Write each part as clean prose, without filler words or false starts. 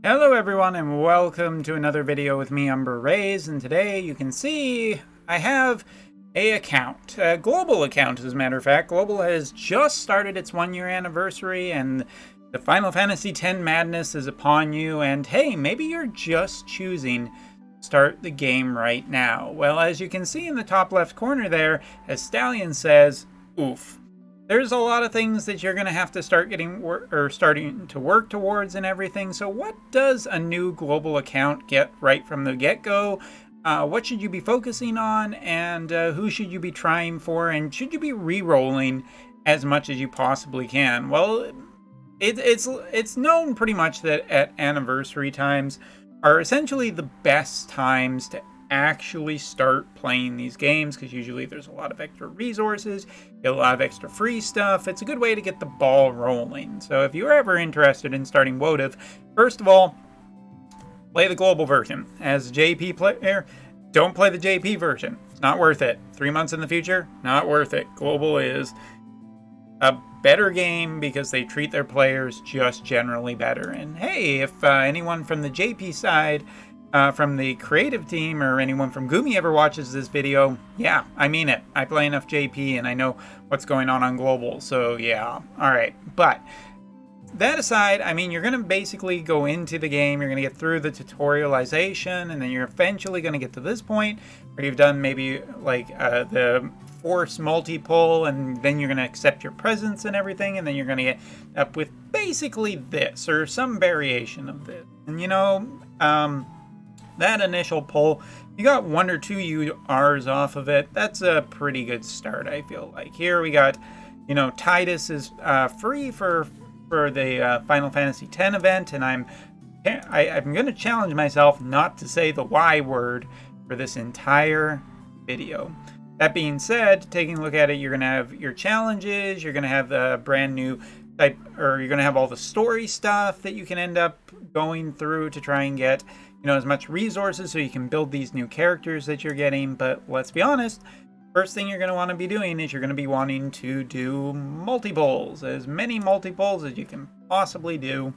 Hello everyone and welcome to another video with me, Umber Rays, and today you can see I have a global account as a matter of fact. Global has just started its 1-year anniversary and the Final Fantasy X madness is upon you, and hey, maybe you're just choosing to start the game right now. Well, as you can see in the top left corner there, as Stallion says, oof. There's a lot of things that you're going to have to start starting to work towards and everything. So what does a new global account get right from the get-go? What should you be focusing on, and who should you be trying for, and should you be re-rolling as much as you possibly can? Well, it's known pretty much that at anniversary times are essentially the best times to actually start playing these games, because usually there's a lot of extra resources, get a lot of extra free stuff. It's a good way to get the ball rolling. So if you're ever interested in starting Wotv, first of all, play the global version. As a JP player, don't play the JP version. It's not worth it. 3 months in the future, not worth it. Global is a better game because they treat their players just generally better. And hey, if anyone from the JP side, from the creative team, or anyone from Gumi ever watches this video, yeah, I mean it. I play enough JP and I know what's going on Global, so yeah. Alright, but that aside, I mean, you're going to basically go into the game, you're going to get through the tutorialization, and then you're eventually going to get to this point where you've done maybe like the force multi-pull, and then you're going to accept your presence and everything, and then you're going to get up with basically this, or some variation of this. And you know, that initial pull, you got 1 or 2 URs off of it. That's a pretty good start, I feel like. Here we got, you know, Titus is free for the Final Fantasy X event, and I'm going to challenge myself not to say the Y word for this entire video. That being said, taking a look at it, you're going to have your challenges, you're going to have the brand new type, or you're going to have all the story stuff that you can end up going through to try and get, you know, as much resources so you can build these new characters that you're getting. But let's be honest, first thing you're going to want to be doing is you're going to be wanting to do multi-pulls, as many multi-pulls as you can possibly do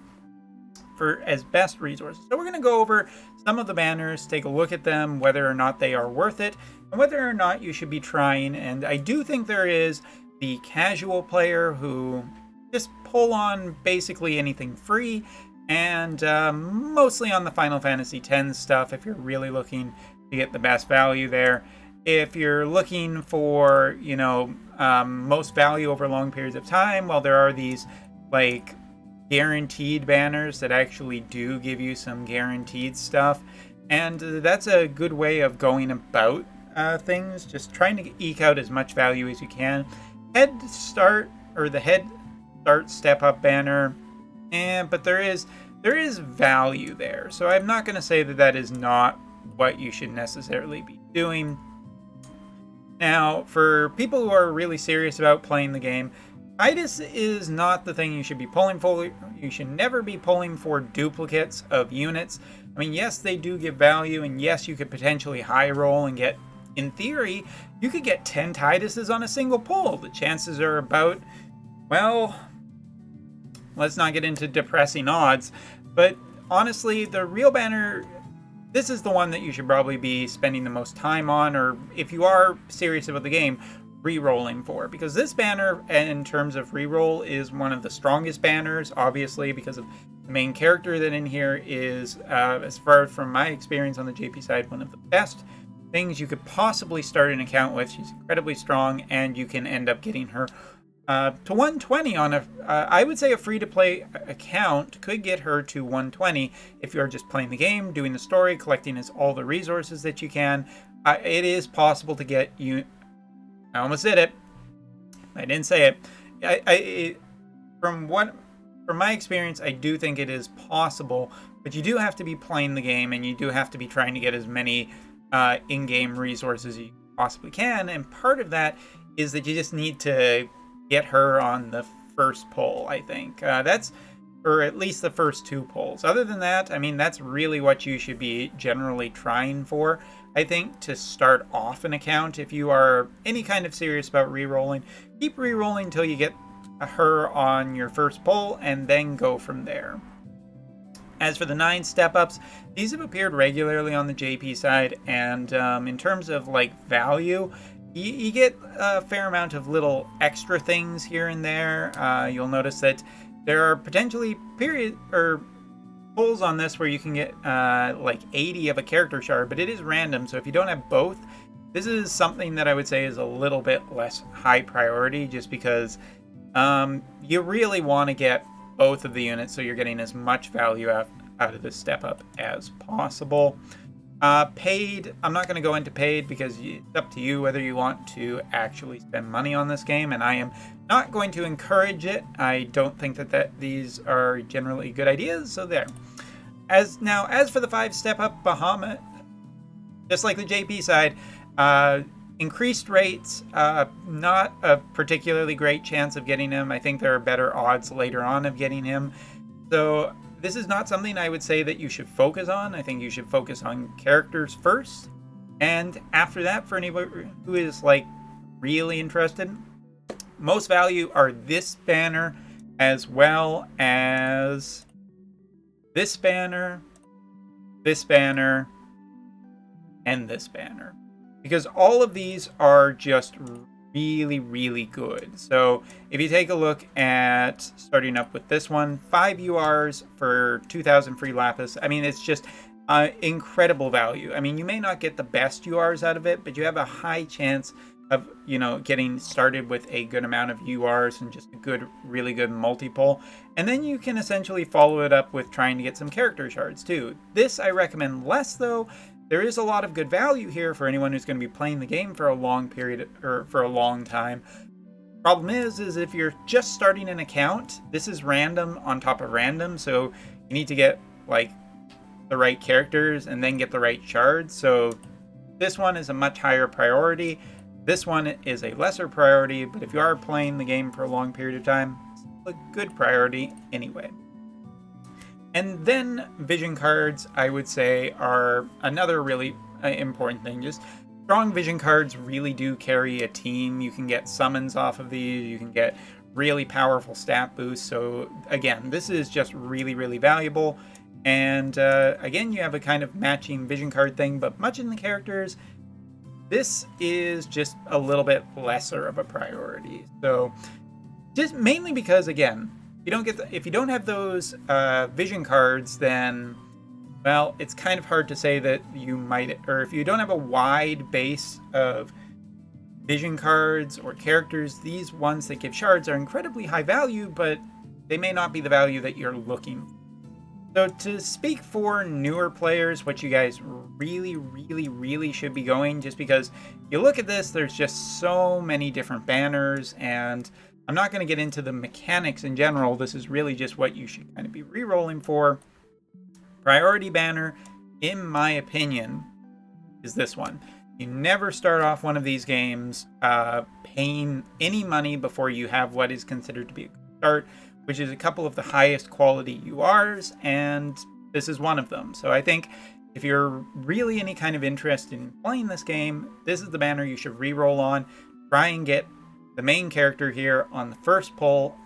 for as best resources. So we're going to go over some of the banners, take a look at them, whether or not they are worth it, and whether or not you should be trying. And I do think there is the casual player who just pull on basically anything free, and mostly on the Final Fantasy X stuff if you're really looking to get the best value there. If you're looking for, you know, most value over long periods of time, well, there are these like guaranteed banners that actually do give you some guaranteed stuff, and that's a good way of going about things, just trying to eke out as much value as you can. Head Start, or the Head Start Step Up banner, but there is value there, so I'm not going to say that that is not what you should necessarily be doing. Now, for people who are really serious about playing the game, Titus is not the thing you should be pulling for. You should never be pulling for duplicates of units. I mean, yes, they do give value, and yes, you could potentially high roll and get, in theory, you could get 10 Tituses on a single pull. The chances are about, well, let's not get into depressing odds, but honestly, the real banner, this is the one that you should probably be spending the most time on, or if you are serious about the game, re-rolling for, because this banner, in terms of re-roll, is one of the strongest banners, obviously, because of the main character that in here is, as far from my experience on the JP side, one of the best things you could possibly start an account with. She's incredibly strong, and you can end up getting her to 120 on a, I would say a free-to-play account could get her to 120 if you're just playing the game, doing the story, collecting all the resources that you can. It is possible to get you. I almost did it. I didn't say it. From my experience, I do think it is possible, but you do have to be playing the game, and you do have to be trying to get as many in-game resources as you possibly can. And part of that is that you just need to get her on the first pull, I think. That's, or at least the first 2 pulls. Other than that, I mean, that's really what you should be generally trying for, I think, to start off an account. If you are any kind of serious about re-rolling, keep re-rolling until you get her on your first pull, and then go from there. As for the 9 step-ups, these have appeared regularly on the JP side, and in terms of like value, you get a fair amount of little extra things here and there. You'll notice that there are potentially pulls on this where you can get like 80 of a character shard, but it is random, so if you don't have both, this is something that I would say is a little bit less high priority, just because you really want to get both of the units so you're getting as much value out of this step up as possible. Paid, I'm not going to go into paid because it's up to you whether you want to actually spend money on this game, and I am not going to encourage it. I don't think that these are generally good ideas, so there. As for the 5 step up Bahamut, just like the JP side, increased rates, not a particularly great chance of getting him. I think there are better odds later on of getting him. So this is not something I would say that you should focus on. I think you should focus on characters first. And after that, for anyone who is like really interested, most value are this banner, as well as this banner, and this banner. Because all of these are just really, really good. So if you take a look at starting up with this one, 5 URs for 2,000 free lapis. I mean, it's just incredible value. I mean, you may not get the best URs out of it, but you have a high chance of, you know, getting started with a good amount of URs and just a good, really good multi-pull. And then you can essentially follow it up with trying to get some character shards too. This I recommend less though. There is a lot of good value here for anyone who's going to be playing the game for a long period or for a long time. Problem is if you're just starting an account, this is random on top of random, so you need to get like the right characters and then get the right shards. So this one is a much higher priority. This one is a lesser priority, but if you are playing the game for a long period of time, it's a good priority anyway. And then vision cards, I would say, are another really important thing. Just strong vision cards really do carry a team. You can get summons off of these. You can get really powerful stat boosts. So again, this is just really, really valuable. And again, you have a kind of matching vision card thing, but much in the characters, this is just a little bit lesser of a priority. So just mainly because, again, if you don't have those vision cards, then, well, it's kind of hard to say that you might, or if you don't have a wide base of vision cards or characters, these ones that give shards are incredibly high value, but they may not be the value that you're looking for. So to speak for newer players, what you guys really, really, really should be going, just because you look at this, there's just so many different banners, and I'm not going to get into the mechanics in general. This is really just what you should kind of be re-rolling for. Priority banner, in my opinion, is this one. You never start off one of these games paying any money before you have what is considered to be a good start, which is a couple of the highest quality URs, and this is one of them. So I think if you're really any kind of interest in playing this game, this is the banner you should re-roll on. Try and get the main character here on the first pull.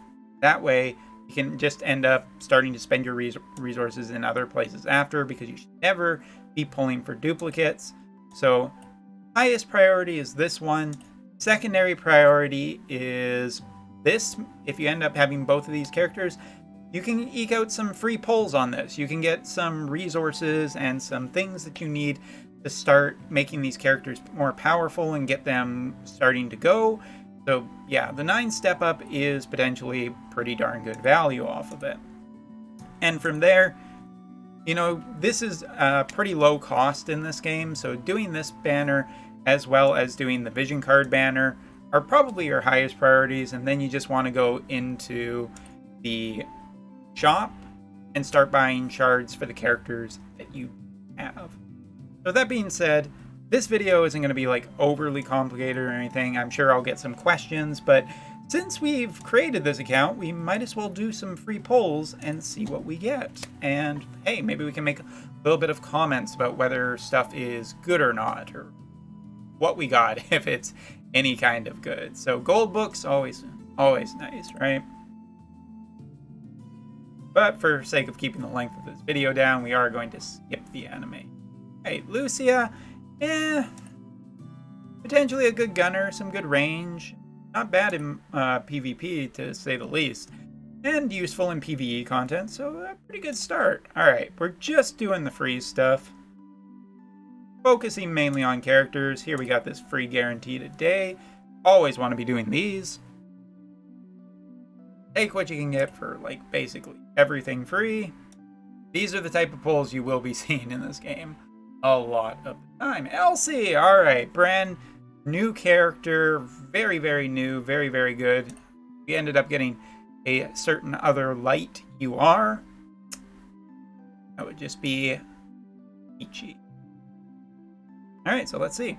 That way you can just end up starting to spend your resources in other places after, because you should never be pulling for duplicates. So highest priority is this one. Secondary priority is this. If you end up having both of these characters, you can eke out some free pulls on this. You can get some resources and some things that you need to start making these characters more powerful and get them starting to go. So yeah, the 9 step up is potentially pretty darn good value off of it. And from there, you know, this is pretty low cost in this game. So doing this banner as well as doing the vision card banner are probably your highest priorities. And then you just want to go into the shop and start buying shards for the characters that you have. So that being said, this video isn't going to be like overly complicated or anything. I'm sure I'll get some questions, but since we've created this account, we might as well do some free polls and see what we get. And hey, maybe we can make a little bit of comments about whether stuff is good or not, or what we got, if it's any kind of good. So gold books, always nice, right? But for sake of keeping the length of this video down, we are going to skip the anime. Hey, Lucia, potentially a good gunner, some good range. Not bad in PvP, to say the least. And useful in PvE content, so a pretty good start. Alright, we're just doing the free stuff. Focusing mainly on characters. Here we got this free guaranteed a day. Always want to be doing these. Take what you can get for, like, basically everything free. These are the type of pulls you will be seeing in this game a lot of the time. Elsie! Alright, brand new character. Very, very new. Very, very good. We ended up getting a certain other light UR. That would just be Ichi. Alright, so let's see.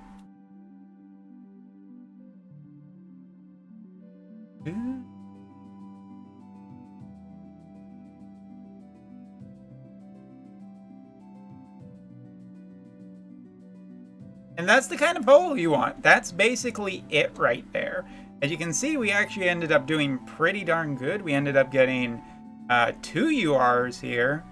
And that's the kind of poll you want. That's basically it right there. As you can see, we actually ended up doing pretty darn good. We ended up getting 2 URs here,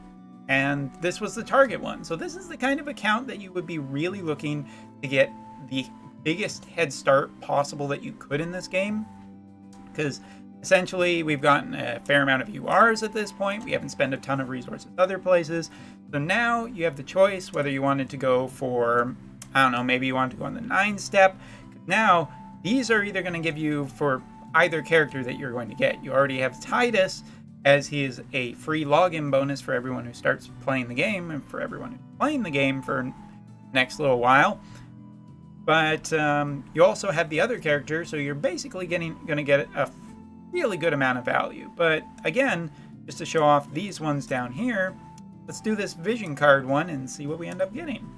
and this was the target one. So this is the kind of account that you would be really looking to get the biggest head start possible that you could in this game. Because essentially, we've gotten a fair amount of URs at this point. We haven't spent a ton of resources other places. So now you have the choice whether you wanted to go for, I don't know, maybe you wanted to go on the 9-step. Now, these are either going to give you for either character that you're going to get. You already have Titus, as he is a free login bonus for everyone who starts playing the game, and for everyone who's playing the game for the next little while. But you also have the other character, so you're basically going to get a really good amount of value. But again, just to show off these ones down here, let's do this vision card one and see what we end up getting.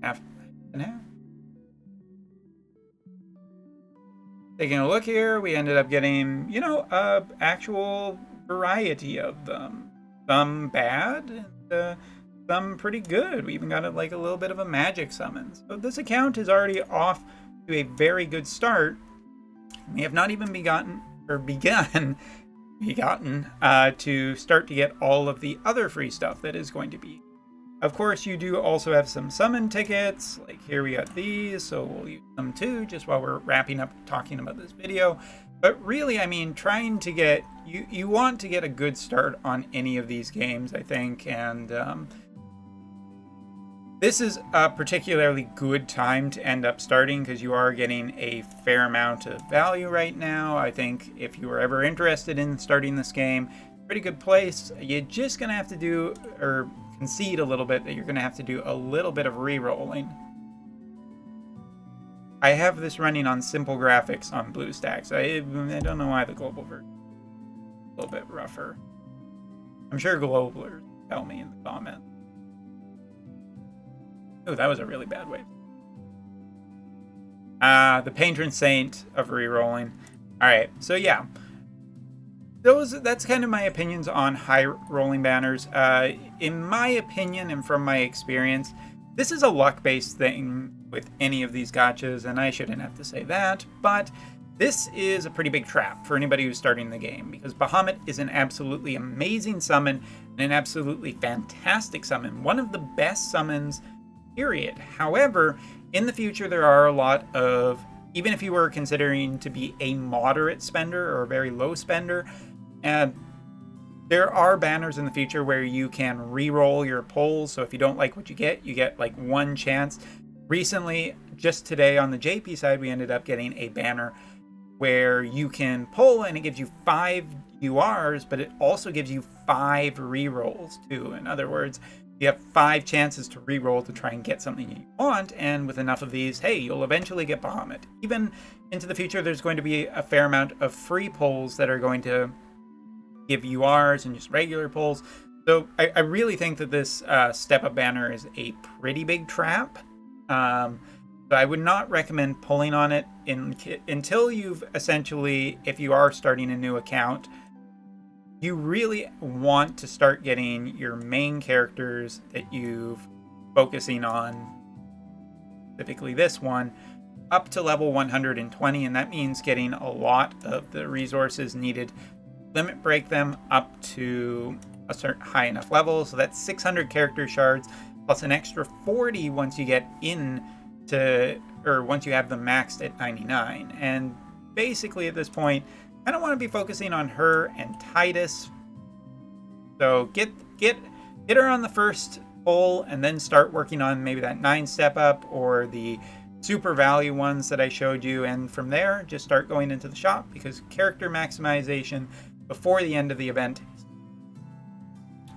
Half and half. Taking a look here, we ended up getting, you know, actual variety of them. Some bad, and some pretty good. We even got like a little bit of a magic summon. So this account is already off to a very good start. We have not even begun to start to get all of the other free stuff that is going to be. Of course, you do also have some summon tickets. Like here we got these, so we'll use them too, just while we're wrapping up talking about this video. But really, I mean, trying to get, you want to get a good start on any of these games, I think, and this is a particularly good time to end up starting because you are getting a fair amount of value right now. I think if you were ever interested in starting this game, pretty good place. You're just gonna have to do, or concede a little bit, that you're gonna have to do a little bit of re-rolling. I have this running on simple graphics on BlueStacks. I don't know why the global version is a little bit rougher. I'm sure globalers will tell me in the comments. Oh, that was a really bad wave. The patron saint of re-rolling. Alright, so yeah. That's kind of my opinions on high rolling banners. In my opinion and from my experience, this is a luck-based thing with any of these gachas, and I shouldn't have to say that, but this is a pretty big trap for anybody who's starting the game, because Bahamut is an absolutely amazing summon and an absolutely fantastic summon. One of the best summons, period. However, in the future there are a lot of, even if you were considering to be a moderate spender or a very low spender, there are banners in the future where you can re-roll your pulls. So if you don't like what you get like one chance. Recently, just today on the JP side, we ended up getting a banner where you can pull and it gives you 5 URs, but it also gives you 5 re-rolls too. In other words, you have 5 chances to re-roll to try and get something you want, and with enough of these, hey, you'll eventually get Bahamut. Even into the future, there's going to be a fair amount of free pulls that are going to give URs and just regular pulls. So I really think that this step-up banner is a pretty big trap. So I would not recommend pulling on it until you've essentially, if you are starting a new account, you really want to start getting your main characters that you've focusing on specifically this one, up to level 120, and that means getting a lot of the resources needed. Limit break them up to a certain high enough level, so that's 600 character shards plus an extra 40 once you get in to, or once you have them maxed at 99. And basically at this point, I don't want to be focusing on her and Titus. So get her on the first pull, and then start working on maybe that 9 step up or the super value ones that I showed you, and from there just start going into the shop, because character maximization before the end of the event.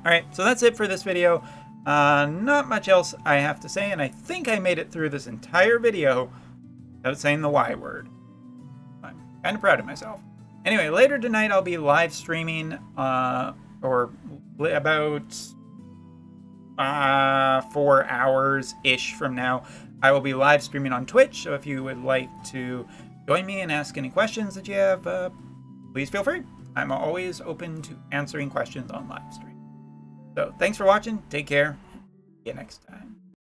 Alright, so that's it for this video. Not much else I have to say, and I think I made it through this entire video without saying the Y word. I'm kind of proud of myself. Anyway, later tonight I'll be live streaming, or about 4 hours-ish from now. I will be live streaming on Twitch, so if you would like to join me and ask any questions that you have, please feel free. I'm always open to answering questions on live stream. So thanks for watching, take care, see you next time.